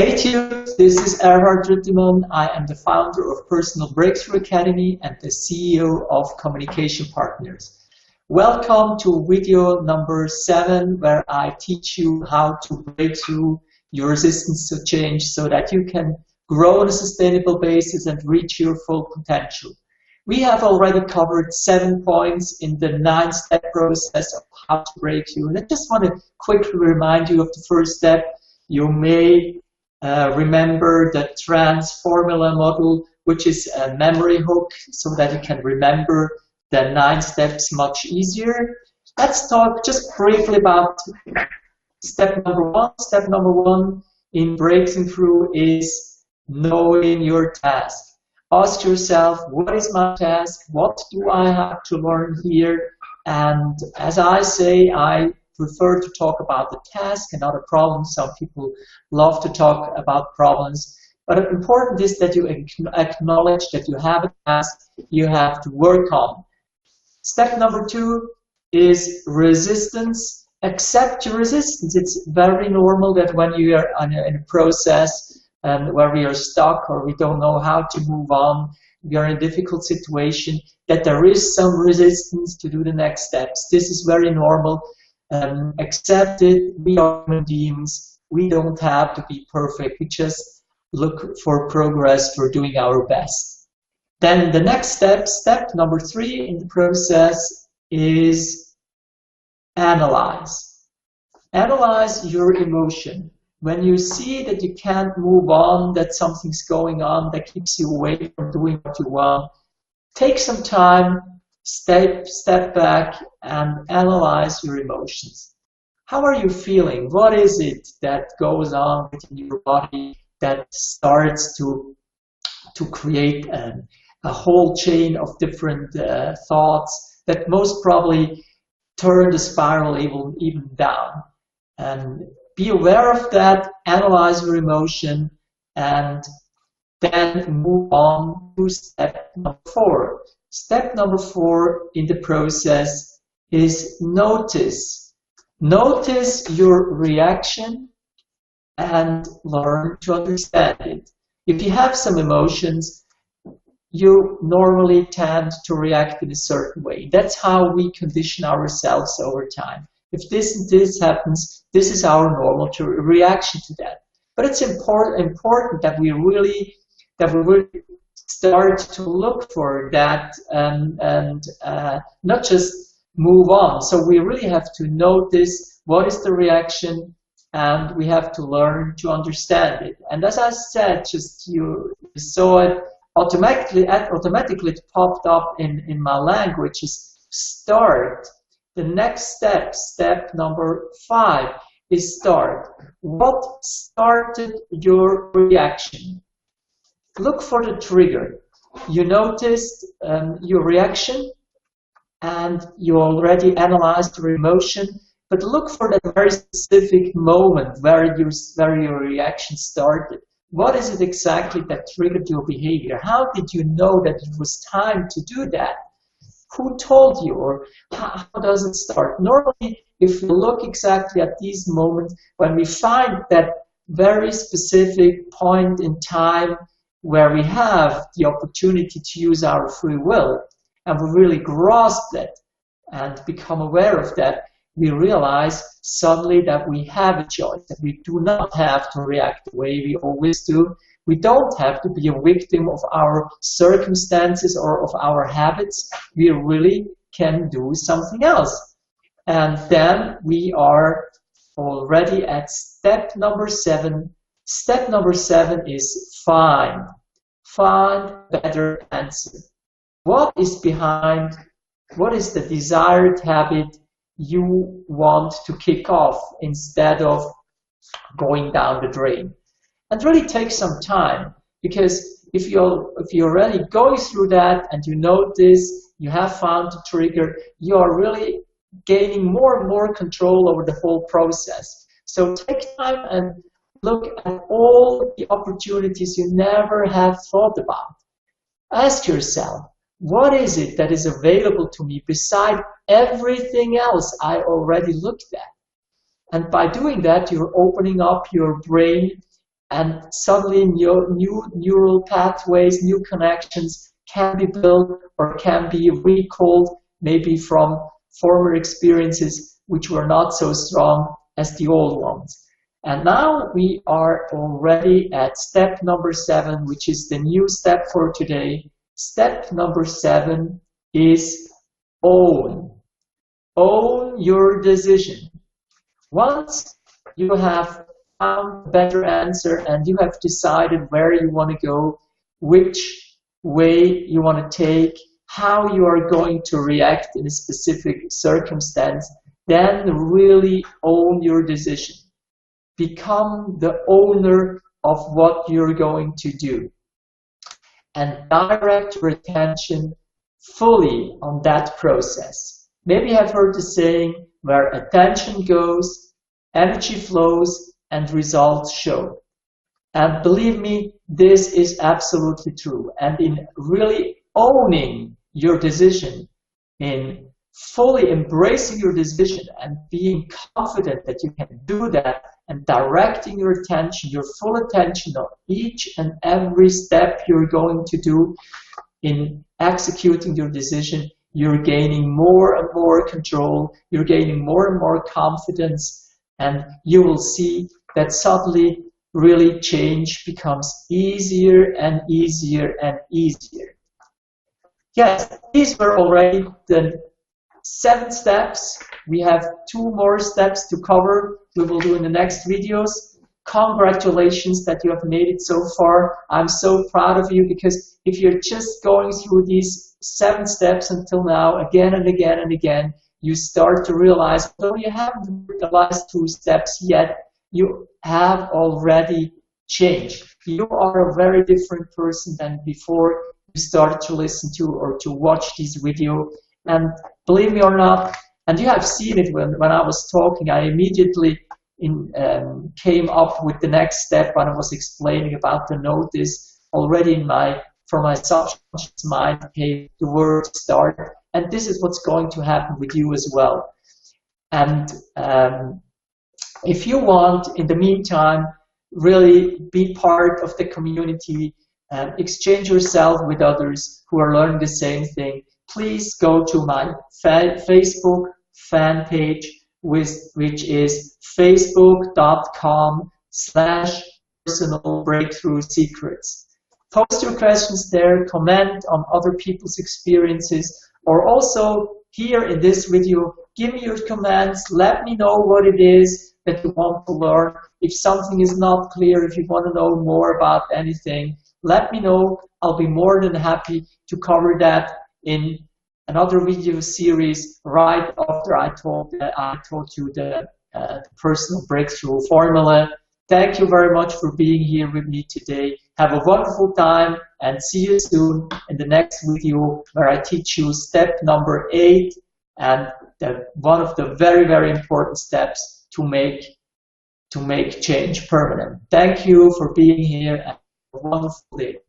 Stay tuned. This is Erhard Ruettimann. I am the founder of Personal Breakthrough Academy and the CEO of Communication Partners. Welcome to video number 7, where I teach you how to break through your resistance to change so that you can grow on a sustainable basis and reach your full potential. We have already covered 7 points in the 9-step process of how to break through. And I just want to quickly remind you of the first step. You may remember the TRANS formula model, which is a memory hook so that you can remember the 9 steps much easier. Let's talk just briefly about step number 1. Step number 1 in breaking through is knowing your task. Ask yourself, what is my task? What do I have to learn here? And as I say, I prefer to talk about the task and not a problem. Some people love to talk about problems. But important is that you acknowledge that you have a task you have to work on. Step number 2 is resistance. Accept your resistance. It's very normal that when you are in a process and where we are stuck or we don't know how to move on, we are in a difficult situation, that there is some resistance to do the next steps. This is very normal. Accept it. We are human beings. We don't have to be perfect. We just look for progress, for doing our best. Then the next step, step number 3 in the process, is analyze. Analyze your emotion. When you see that you can't move on, that something's going on that keeps you away from doing what you want, take some time, step back and analyze your emotions. How are you feeling? What is it that goes on within your body that starts to create a whole chain of different thoughts that most probably turn the spiral even down? And be aware of that, analyze your emotion, and then move on to step number 4. Step number 4 in the process is notice. Notice your reaction and learn to understand it. If you have some emotions, you normally tend to react in a certain way. That's how we condition ourselves over time. If this and this happens, this is our normal reaction to that. But it's important that we really start to look for that and not just move on. So we really have to notice what is the reaction, and we have to learn to understand it. And as I said, just you saw it automatically it popped up in my language, is start. The next step, step number 5, is start. What started your reaction? Look for the trigger. You noticed your reaction and you already analyzed your emotion, but look for that very specific moment where your reaction started. What is it exactly that triggered your behavior? How did you know that it was time to do that? Who told you, or how does it start? Normally, if we look exactly at these moments, when we find that very specific point in time where we have the opportunity to use our free will, and we really grasp that and become aware of that, we realize suddenly that we have a choice, that we do not have to react the way we always do. We don't have to be a victim of our circumstances or of our habits. We really can do something else. And then we are already at step number 7. Step number 7 is find. Find a better answer. What is behind, what is the desired habit you want to kick off instead of going down the drain? And really take some time, because if you're already going through that and you notice you have found the trigger, you are really gaining more and more control over the whole process. So take time and look at all the opportunities you never have thought about. Ask yourself, what is it that is available to me beside everything else I already looked at? And by doing that, you're opening up your brain and suddenly new neural pathways, new connections can be built or can be recalled, maybe from former experiences which were not so strong as the old ones. And now we are already at step number 7, which is the new step for today. Step number 7 is own. Own your decision. Once you have found a better answer and you have decided where you want to go, which way you want to take, how you are going to react in a specific circumstance, then really own your decision. Become the owner of what you're going to do. And direct your attention fully on that process. Maybe you have heard the saying, where attention goes, energy flows, and results show. And believe me, this is absolutely true. And in really owning your decision, in fully embracing your decision and being confident that you can do that, and directing your attention, your full attention on each and every step you're going to do in executing your decision, you're gaining more and more control, you're gaining more and more confidence, and you will see that suddenly really change becomes easier and easier and easier. Yes, these were already the 7 steps. We have 2 more steps to cover. We will do in the next videos. Congratulations that you have made it so far. I'm so proud of you, because if you're just going through these 7 steps until now, again and again and again, you start to realize, though you haven't the last 2 steps yet, you have already changed. You are a very different person than before you started to listen to or to watch this video. And believe me or not, and you have seen it when I was talking, I immediately came up with the next step when I was explaining about the notice. Already for my subconscious mind came the word start, and this is what's going to happen with you as well. And if you want, in the meantime, really be part of the community, exchange yourself with others who are learning the same thing, please go to my Facebook fan page, which is facebook.com/personal-breakthrough-secrets. Post your questions there, comment on other people's experiences, or also here in this video, give me your comments, let me know what it is that you want to learn. If something is not clear, if you want to know more about anything, let me know. I'll be more than happy to cover that in another video series right after I told you the personal breakthrough formula. Thank you very much for being here with me today. Have a wonderful time, and see you soon in the next video, where I teach you step number 8, and one of the very, very important steps to make change permanent. Thank you for being here, and have a wonderful day.